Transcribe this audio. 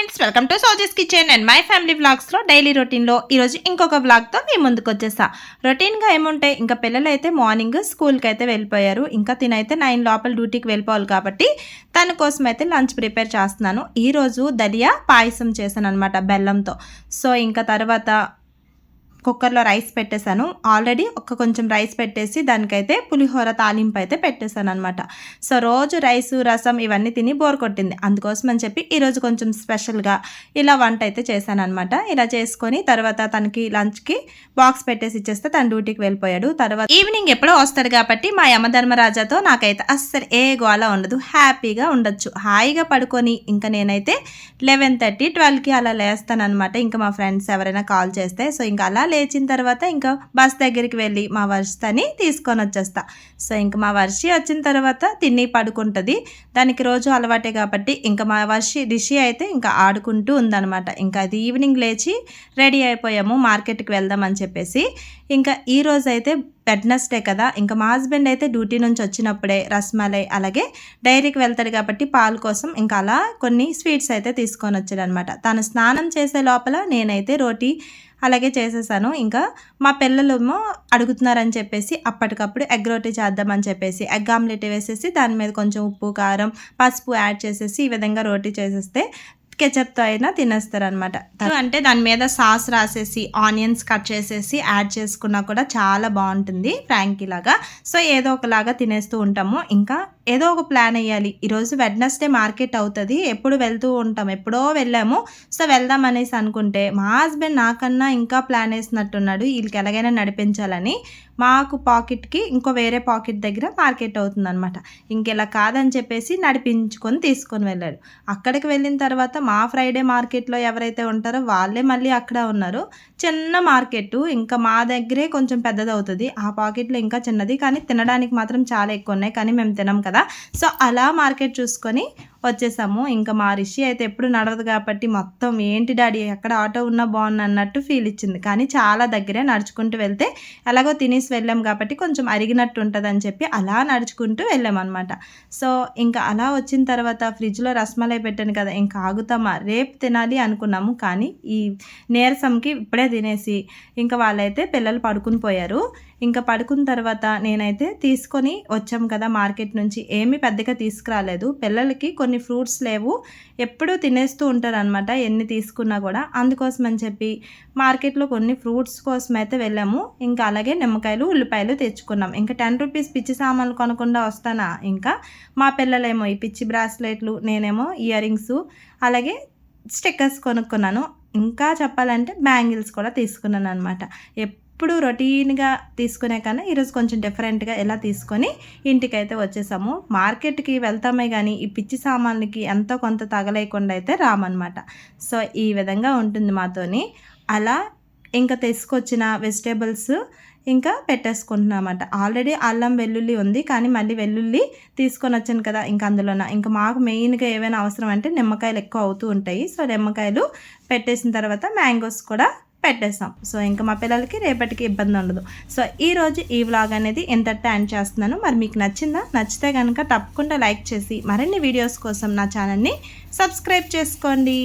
Friends, welcome to Sojes kitchen and my family వ్లాగ్స్లో daily రొటీన్లో ఈరోజు ఇంకొక వ్లాగ్తో మీ ముందుకు వచ్చేసా. రొటీన్గా ఏముంటాయి, ఇంకా పిల్లలు అయితే మార్నింగ్ స్కూల్కి అయితే వెళ్ళిపోయారు. ఇంకా తినైతే 9 లోపల డ్యూటీకి వెళ్ళిపోవాలి కాబట్టి తన కోసం అయితే లంచ్ ప్రిపేర్ చేస్తున్నాను. ఈరోజు దలియా పాయసం చేశాను అనమాట బెల్లంతో. సో ఇంకా తర్వాత కుక్కర్లో రైస్ పెట్టేశాను. ఆల్రెడీ కొంచెం రైస్ పెట్టేసి దానికైతే పులిహోర తాలింపు అయితే పెట్టేశాను అనమాట. సో రోజు రైసు రసం ఇవన్నీ తిని బోర్ కొట్టింది. అందుకోసం అని చెప్పి ఈరోజు కొంచెం స్పెషల్గా ఇలా వంట అయితే చేశాను అనమాట. ఇలా చేసుకొని తర్వాత తనకి లంచ్కి బాక్స్ పెట్టేసి ఇచ్చేస్తే తన డ్యూటీకి వెళ్ళిపోయాడు. తర్వాత ఈవినింగ్ ఎప్పుడో వస్తాడు కాబట్టి మా యమధర్మరాజాతో నాకైతే అస్సలు ఏ గోళ ఉండదు, హ్యాపీగా ఉండొచ్చు. హాయిగా పడుకొని ఇంకా నేనైతే 11:30 12కి అలా లేస్తానమాట. ఇంకా మా ఫ్రెండ్స్ ఎవరైనా కాల్ చేస్తే సో ఇంకా అలా లేచిన తర్వాత ఇంకా బస్ దగ్గరికి వెళ్ళి మా వర్షితని తీసుకొని వచ్చేస్తా. సో ఇంకా మా వర్షి వచ్చిన తర్వాత తిని పడుకుంటుంది. దానికి రోజు అలవాటే కాబట్టి ఇంకా మా రిషి అయితే ఇంకా ఆడుకుంటూ ఉందనమాట. ఇంకా అది ఈవినింగ్ లేచి రెడీ అయిపోయాము మార్కెట్కి వెళ్దామని చెప్పేసి. ఇంకా ఈరోజు అయితే వెడ్నెస్డే కదా, ఇంకా మా హస్బెండ్ అయితే డ్యూటీ నుంచి వచ్చినప్పుడే రస్మలై అలాగే డైరీకి వెళ్తాడు కాబట్టి పాలు కోసం ఇంకా అలా కొన్ని స్వీట్స్ అయితే తీసుకొని వచ్చాడు అనమాట. తను స్నానం చేసే లోపల నేనైతే రోటీ అలాగే చేసేసాను. ఇంకా మా పిల్లలేమో అడుగుతున్నారని చెప్పేసి అప్పటికప్పుడు ఎగ్ రోటీ చేద్దామని చెప్పేసి ఎగ్ ఆమ్లెట్ వేసేసి దాని మీద కొంచెం ఉప్పు కారం పసుపు యాడ్ చేసేసి ఈ విధంగా రోటీ చేసేస్తే కెచప్తో అయినా తినేస్తారనమాట. అంటే దాని మీద సాస్ రాసేసి ఆనియన్స్ కట్ చేసేసి యాడ్ చేసుకున్నా కూడా చాలా బాగుంటుంది ఫ్రాంకీ లాగా. సో ఏదో ఒకలాగా తినేస్తూ ఉంటాము. ఇంకా ఏదో ఒక ప్లాన్ వేయాలి. ఈరోజు వెడ్నెస్డే మార్కెట్ అవుతుంది, ఎప్పుడు వెళ్తూ ఉంటాం, ఎప్పుడో వెళ్ళాము. సో వెళ్దాం అనేసి అనుకుంటే మా హస్బెండ్ నాకన్నా ఇంకా ప్లాన్ వేసినట్టున్నాడు. వీళ్ళకి ఎలాగైనా నడిపించాలని. మాకు పాకెట్కి ఇంకో వేరే పాకెట్ దగ్గర మార్కెట్ అవుతుంది అనమాట. ఇంకెలా కాదని చెప్పేసి నడిపించుకొని తీసుకొని వెళ్ళాడు. అక్కడికి వెళ్ళిన తర్వాత మా ఫ్రైడే మార్కెట్లో ఎవరైతే ఉంటారో వాళ్ళే మళ్ళీ అక్కడ ఉన్నారు. చిన్న మార్కెట్, ఇంకా మా దగ్గరే కొంచెం పెద్దది అవుతుంది. ఆ పాకెట్లో ఇంకా చిన్నది, కానీ తినడానికి మాత్రం చాలా ఎక్కువ ఉన్నాయి, కానీ మేము తినం కదా. సో అలా మార్కెట్ చూసుకొని వచ్చేసాము. ఇంకా మా రిషి అయితే ఎప్పుడు నడవదు కాబట్టి మొత్తం ఏంటి డాడీ ఎక్కడ ఆటో ఉన్నా బాగుంది అన్నట్టు ఫీల్ ఇచ్చింది. కానీ చాలా దగ్గరే నడుచుకుంటూ వెళ్తే ఎలాగో తినేసి వెళ్ళాం కాబట్టి కొంచెం అరిగినట్టు ఉంటుంది అని చెప్పి అలా నడుచుకుంటూ వెళ్ళామన్నమాట. సో ఇంకా అలా వచ్చిన తర్వాత ఫ్రిడ్జ్లో రస్మలై పెట్టాను కదా, ఇంకా ఆగుతామా, రేపు తినాలి అనుకున్నాము. కానీ ఈ నీరసంకి ఇప్పుడే తినేసి ఇంకా వాళ్ళైతే పిల్లలు పడుకుని పోయారు. ఇంకా పడుకున్న తర్వాత నేనైతే తీసుకొని వచ్చాం కదా మార్కెట్ నుంచి, ఏమీ పెద్దగా తీసుకురాలేదు. పిల్లలకి కొన్ని ఫ్రూట్స్ లేవు, ఎప్పుడూ తినేస్తూ ఉంటారు అనమాట ఎన్ని తీసుకున్నా కూడా. అందుకోసం అని చెప్పి మార్కెట్లో కొన్ని ఫ్రూట్స్ కోసం అయితే వెళ్ళాము. ఇంకా అలాగే నిమ్మకాయలు ఉల్లిపాయలు తెచ్చుకున్నాం. ఇంకా 10 రూపీస్ పిచ్చి సామాన్లు కొనకుండా వస్తానా. ఇంకా మా పిల్లలేమో ఈ పిచ్చి బ్రాస్లెట్లు, నేనేమో ఇయర్ రింగ్స్ అలాగే స్టిక్కర్స్ కొనుక్కున్నాను. ఇంకా చెప్పాలంటే బ్యాంగిల్స్ కూడా తీసుకున్నాను అనమాట. ఎప్పుడు రొటీన్గా తీసుకునే కన్నా ఈరోజు కొంచెం డిఫరెంట్గా ఎలా తీసుకొని ఇంటికైతే వచ్చేసాము. మార్కెట్కి వెళ్తామే కానీ ఈ పిచ్చి సామాన్లకి ఎంతో కొంత తగలేకుండా అయితే రామన్నమాట. సో ఈ విధంగా ఉంటుంది మాతోని. అలా ఇంకా తీసుకొచ్చిన వెజిటేబుల్స్ ఇంకా పెట్టేసుకుంటున్నామన్నమాట. ఆల్రెడీ అల్లం వెల్లుల్లి ఉంది, కానీ మళ్ళీ వెల్లుల్లి తీసుకొని వచ్చాను కదా ఇంకా అందులోన. ఇంకా మాకు మెయిన్గా ఏమైనా అవసరం అంటే నిమ్మకాయలు ఎక్కువ అవుతూ ఉంటాయి. సో నిమ్మకాయలు పెట్టేసిన తర్వాత మ్యాంగోస్ కూడా పెట్టేస్తాం. సో ఇంకా మా పిల్లలకి రేపటికి ఇబ్బంది ఉండదు. సో ఈరోజు ఈ వ్లాగ్ అనేది ఇంతటితో ఎండ్ చేస్తున్నాను. మరి మీకు నచ్చిందా? నచ్చితే కనుక తప్పకుండా లైక్ చేసి మరిన్ని వీడియోస్ కోసం నా ఛానల్ని సబ్స్క్రైబ్ చేసుకోండి.